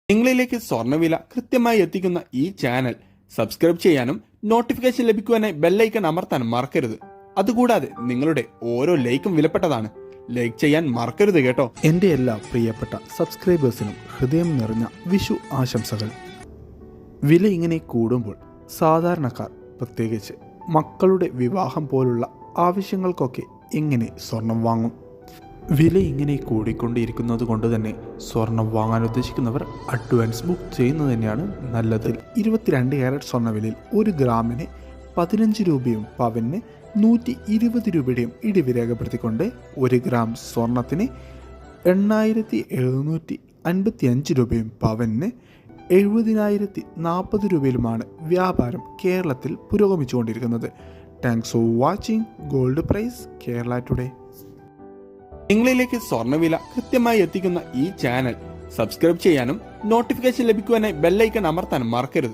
നിങ്ങളിലേക്ക് സ്വർണ്ണവില കൃത്യമായി എത്തിക്കുന്ന ഈ ചാനൽ സബ്സ്ക്രൈബ് ചെയ്യാനും നോട്ടിഫിക്കേഷൻ ലഭിക്കുവാനായി ബെല്ലൈക്കൺ അമർത്താൻ മറക്കരുത്. അതുകൂടാതെ നിങ്ങളുടെ ഓരോ ലൈക്കും വിലപ്പെട്ടതാണ്. ലൈക്ക് ചെയ്യാൻ മറക്കരുത് കേട്ടോ. എൻ്റെ എല്ലാ പ്രിയപ്പെട്ട സബ്സ്ക്രൈബേഴ്സിനും ഹൃദയം നിറഞ്ഞ വിഷു ആശംസകൾ. വില ഇങ്ങനെ കൂടുമ്പോൾ സാധാരണക്കാർ, പ്രത്യേകിച്ച് മക്കളുടെ വിവാഹം പോലുള്ള ആവശ്യങ്ങൾക്കൊക്കെ എങ്ങനെ സ്വർണം വാങ്ങും? വില ഇങ്ങനെ കൂടിക്കൊണ്ടിരിക്കുന്നത് കൊണ്ട് തന്നെ സ്വർണം വാങ്ങാൻ ഉദ്ദേശിക്കുന്നവർ അഡ്വാൻസ് ബുക്ക് ചെയ്യുന്നത് തന്നെയാണ് നല്ലത്. 22 കാരറ്റ് സ്വർണ്ണവിലയിൽ 1 ഗ്രാമിന് 15 രൂപയും പവന് 120 രൂപയുടെയും ഇടിവ് രേഖപ്പെടുത്തിക്കൊണ്ട് 1 ഗ്രാം സ്വർണത്തിന് 8755 രൂപയും പവന് 70,040 രൂപയിലുമാണ് വ്യാപാരം കേരളത്തിൽ പുരോഗമിച്ചുകൊണ്ടിരിക്കുന്നത്. Thanks for watching gold price Kerala today. നിങ്ങളിലേക്ക് സ്വർണ്ണവില കൃത്യമായി എത്തിക്കുന്ന ഈ ചാനൽ സബ്സ്ക്രൈബ് ചെയ്യാനും നോട്ടിഫിക്കേഷൻ ലഭിക്കുവാനായി ബെല്ലൈക്കൺ അമർത്താൻ മറക്കരുത്.